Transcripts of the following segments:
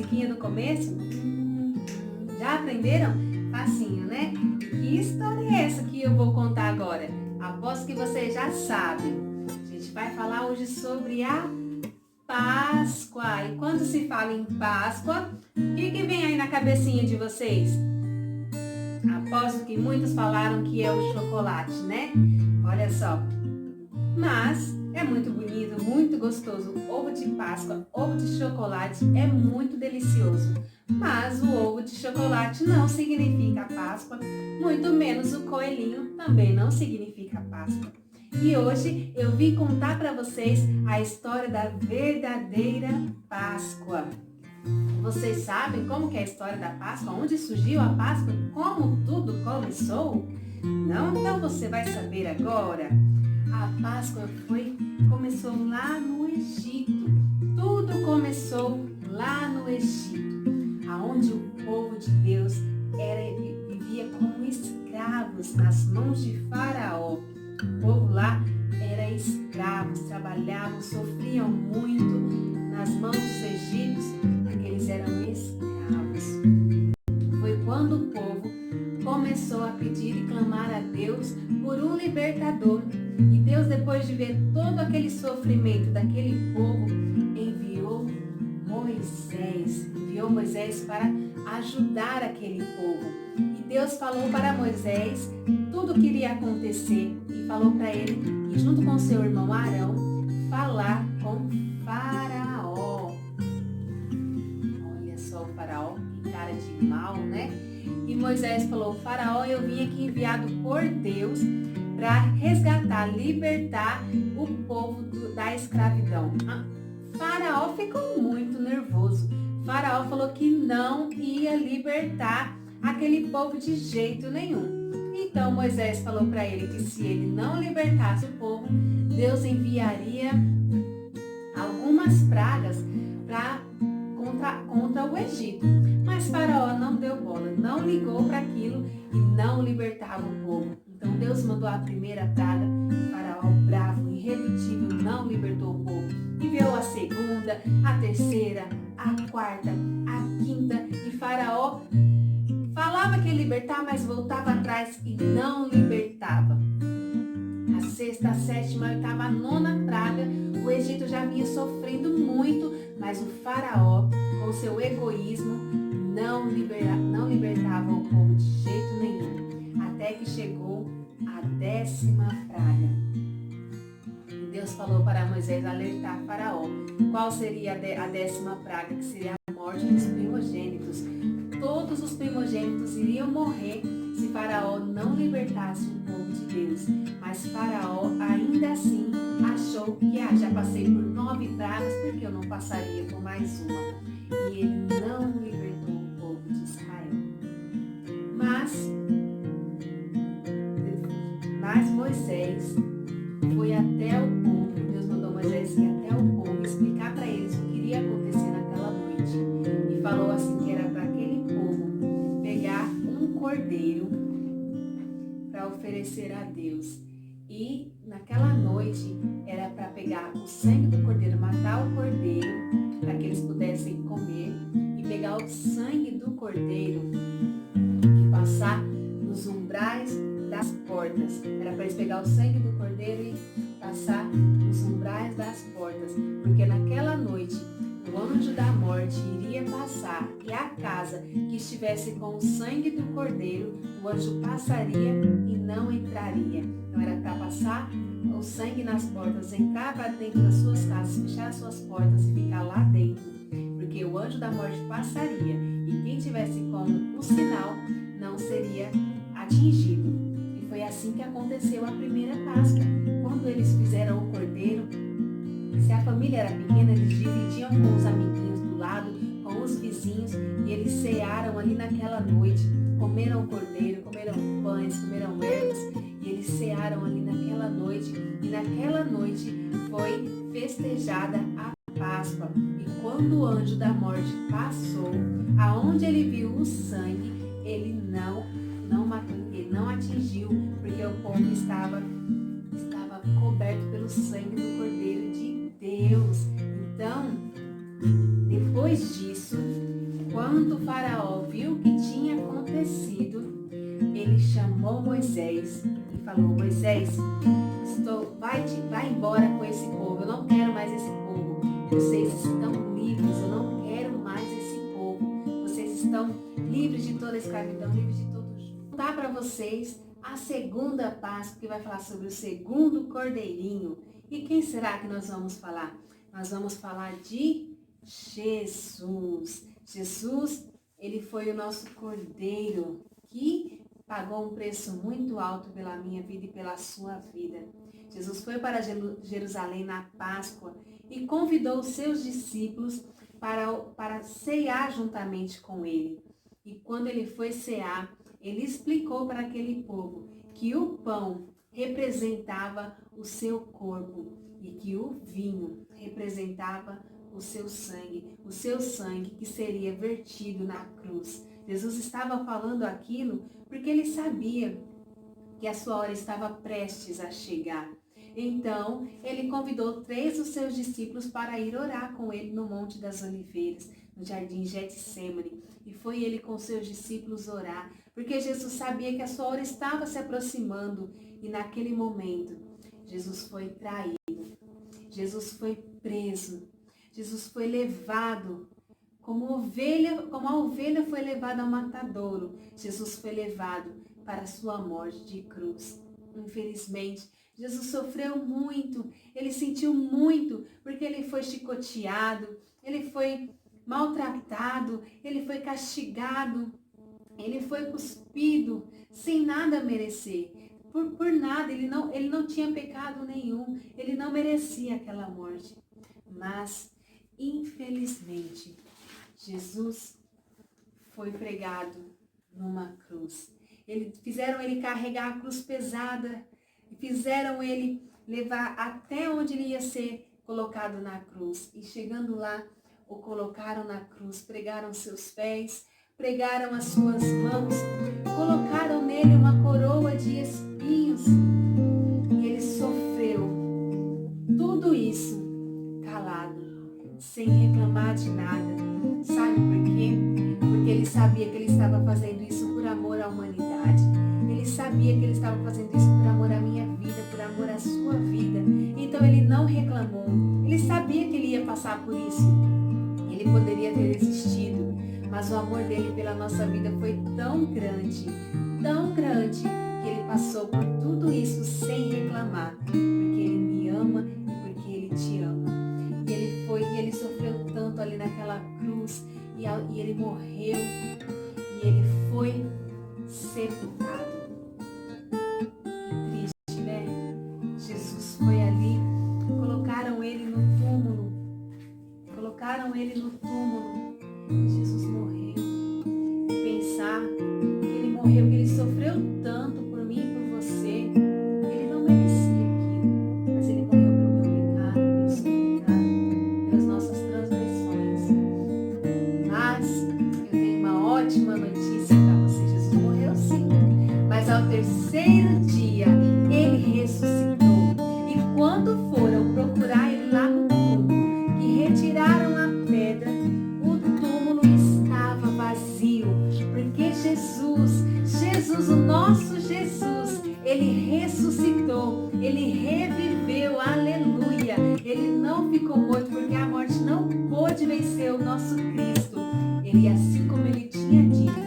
musiquinha do começo? Já aprenderam? Facinho, né? Que história é essa que eu vou contar agora? Aposto que vocês já sabem. A gente vai falar hoje sobre a Páscoa. E quando se fala em Páscoa, o que vem aí na cabecinha de vocês? Aposto que muitos falaram que é o chocolate, né? Olha só. Mas é muito bonito, muito gostoso. Ovo de Páscoa, ovo de chocolate é muito delicioso. Mas o ovo de chocolate não significa Páscoa, muito menos o coelhinho também não significa Páscoa. E hoje eu vim contar para vocês a história da verdadeira Páscoa. Vocês sabem como que é a história da Páscoa? Onde surgiu a Páscoa? Como tudo começou? Não? Então você vai saber agora. A Páscoa começou lá no Egito. Tudo começou lá no Egito, aonde o povo de Deus vivia como escravos nas mãos de Faraó. O povo lá era escravos, trabalhavam, sofriam muito nas mãos dos egípcios, porque eles eram escravos. Foi quando o povo começou a pedir e clamar a Deus por um libertador. E Deus, depois de ver todo aquele sofrimento daquele povo, enviou Moisés para ajudar aquele povo. E Deus falou para Moisés tudo o que iria acontecer e falou para ele, e junto com seu irmão Arão, falar com Faraó. Olha só o Faraó, que cara de mal, né? E Moisés falou: Faraó, eu vim aqui enviado por Deus para resgatar, libertar o povo da escravidão. Faraó ficou muito nervoso. Faraó falou que não ia libertar aquele povo de jeito nenhum. Então Moisés falou para ele que se ele não libertasse o povo, Deus enviaria algumas pragas contra o Egito. Mas Faraó não deu bola, não ligou para aquilo e não libertava o povo. Então Deus mandou a primeira praga, Faraó bravo, irredutível, não libertou o povo. Enviou a segunda, a terceira, a quarta, a quinta, e Faraó falava que ia libertar, mas voltava atrás e não libertava. A sexta, a sétima, a oitava, a nona praga, o Egito já vinha sofrendo muito, mas o Faraó, com seu egoísmo, não libertava o povo de jeito nenhum, até que chegou a 10ª praga. E Deus falou para Moisés alertar Faraó. Qual seria a 10ª praga? Que seria a morte dos primogênitos. Todos os primogênitos iriam morrer se Faraó não libertasse o povo de Deus. Mas Faraó ainda assim achou que já passei por 9 pragas, porque eu não passaria por mais uma. E ele não libertou o povo de Israel. Mas Moisés foi até o povo. Deus mandou Moisés ir até o povo, explicar para eles o que iria acontecer naquela noite. E falou assim que era para aquele povo pegar um cordeiro para oferecer a Deus. E naquela noite era para pegar o sangue do cordeiro, matar o cordeiro para que eles pudessem comer, e pegar o sangue do cordeiro e passar nos umbrais das portas. Era para eles pegar o sangue do cordeiro e passar nos umbrais das portas, porque naquela noite o anjo da morte iria passar, e a casa que estivesse com o sangue do cordeiro, o anjo passaria e não entraria. Então era para passar o sangue nas portas, entrar para dentro das suas casas, fechar as suas portas e ficar lá dentro, porque o anjo da morte passaria e quem tivesse como o sinal não seria atingido. E foi assim que aconteceu a primeira Páscoa. Quando eles fizeram o cordeiro, se a família era pequena, eles dividiam com os amiguinhos do lado, com os vizinhos, e eles cearam ali naquela noite, comeram o cordeiro, comeram pães, comeram ervas, e eles cearam ali naquela noite, e naquela noite foi festejada a Páscoa. E quando o anjo da morte passou, aonde ele viu o sangue, ele não matou ninguém, não atingiu, porque o povo estava coberto pelo sangue do Cordeiro de Deus. Então, depois disso, quando o faraó viu o que tinha acontecido, ele chamou Moisés e falou: Moisés, vai embora com esse povo, eu não quero mais esse povo. Vocês estão livres, eu não quero mais esse povo. Vocês estão livres de toda a escravidão, livres de todo jugo. Vou contar para vocês a segunda Páscoa, que vai falar sobre o segundo cordeirinho. E quem será que nós vamos falar? Nós vamos falar de Jesus. Jesus, ele foi o nosso cordeiro que pagou um preço muito alto pela minha vida e pela sua vida. Jesus foi para Jerusalém na Páscoa e convidou os seus discípulos para cear juntamente com ele. E quando ele foi cear, ele explicou para aquele povo que o pão representava o seu corpo e que o vinho representava o seu sangue que seria vertido na cruz. Jesus estava falando aquilo porque ele sabia que a sua hora estava prestes a chegar. Então, ele convidou 3 dos seus discípulos para ir orar com ele no Monte das Oliveiras, no Jardim Getsêmani. E foi ele com seus discípulos orar, porque Jesus sabia que a sua hora estava se aproximando. E naquele momento, Jesus foi traído, Jesus foi preso, Jesus foi levado como a ovelha foi levada ao matadouro. Jesus foi levado para a sua morte de cruz. Infelizmente, Jesus sofreu muito, ele sentiu muito, porque ele foi chicoteado, ele foi maltratado, ele foi castigado, ele foi cuspido, sem nada merecer. Por nada, ele não tinha pecado nenhum, ele não merecia aquela morte. Mas, infelizmente, Jesus foi pregado numa cruz. Fizeram ele carregar a cruz pesada, fizeram ele levar até onde ele ia ser colocado na cruz. E chegando lá, o colocaram na cruz, pregaram seus pés, pregaram as suas mãos, colocaram nele uma coroa de espinhos. E ele sofreu tudo isso calado, sem reclamar de nada. Sabe por quê? Porque ele sabia que ele estava fazendo isso por amor à humanidade. Ele sabia que ele estava fazendo isso por amor à minha vida, por amor à sua vida. Então ele não reclamou. Ele sabia que ele ia passar por isso. Ele poderia ter desistido, mas o amor dele pela nossa vida foi tão grande, que ele passou por tudo isso sem reclamar, porque ele me ama e porque ele te ama. E ele sofreu tanto ali naquela cruz, e ele morreu, e ele foi sepultado. Que triste, né? Jesus foi ali, colocaram ele no túmulo, e Jesus morreu. E pensar que ele morreu, que ele sofreu tanto por mim e por você, ele não merecia aquilo, mas ele morreu pelo meu pecado, pelo seu pecado, pelas nossas transgressões. Mas eu tenho uma ótima notícia para você: Jesus morreu sim, mas ao terceiro dia ele ressuscitou. E quando foram procurar ele lá no túmulo, que retiraram a pedra, o túmulo estava vazio, porque Jesus, o nosso Jesus, ele ressuscitou, ele reviveu, aleluia. Ele não ficou morto, porque a morte não pôde vencer o nosso Cristo. Ele, assim como ele tinha dito,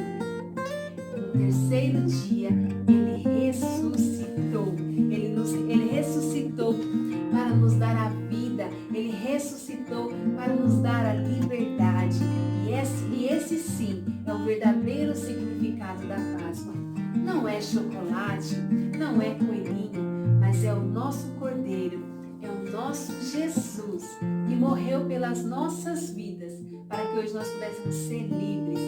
no terceiro dia, ele ressuscitou. Ele ressuscitou para nos dar a vida, ele ressuscitou para nos dar a liberdade. E esse sim é o verdadeiro significado da Páscoa. Não é chocolate, não é coelhinho, mas é o nosso Cordeiro, é o nosso Jesus, que morreu pelas nossas vidas, para que hoje nós pudéssemos ser livres.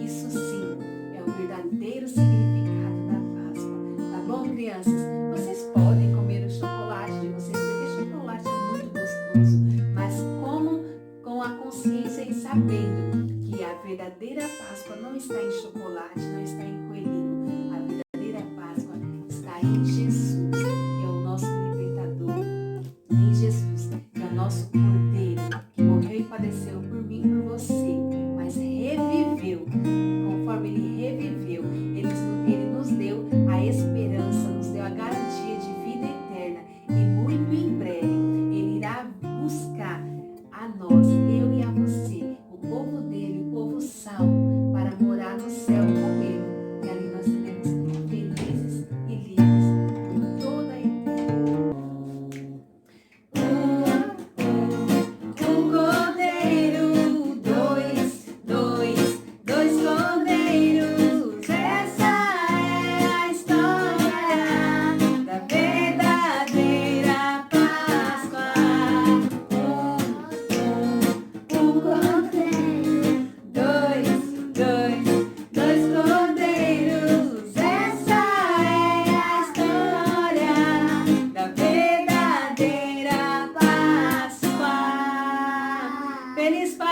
Isso sim é o verdadeiro significado da Páscoa. Tá bom, crianças? Vocês podem comer o chocolate de vocês, porque chocolate é muito gostoso, mas como com a consciência e sabendo que a verdadeira Páscoa não está em chocolate, não está em coelhinho. A verdadeira Páscoa está em Jesus, que é o nosso libertador. Em Jesus, que é o nosso Cordeiro, que morreu e padeceu por mim e por você, mas reviveu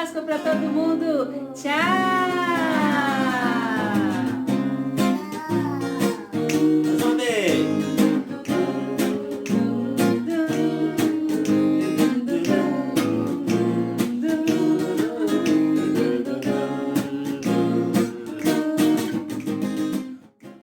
Páscoa para todo mundo. Tchau!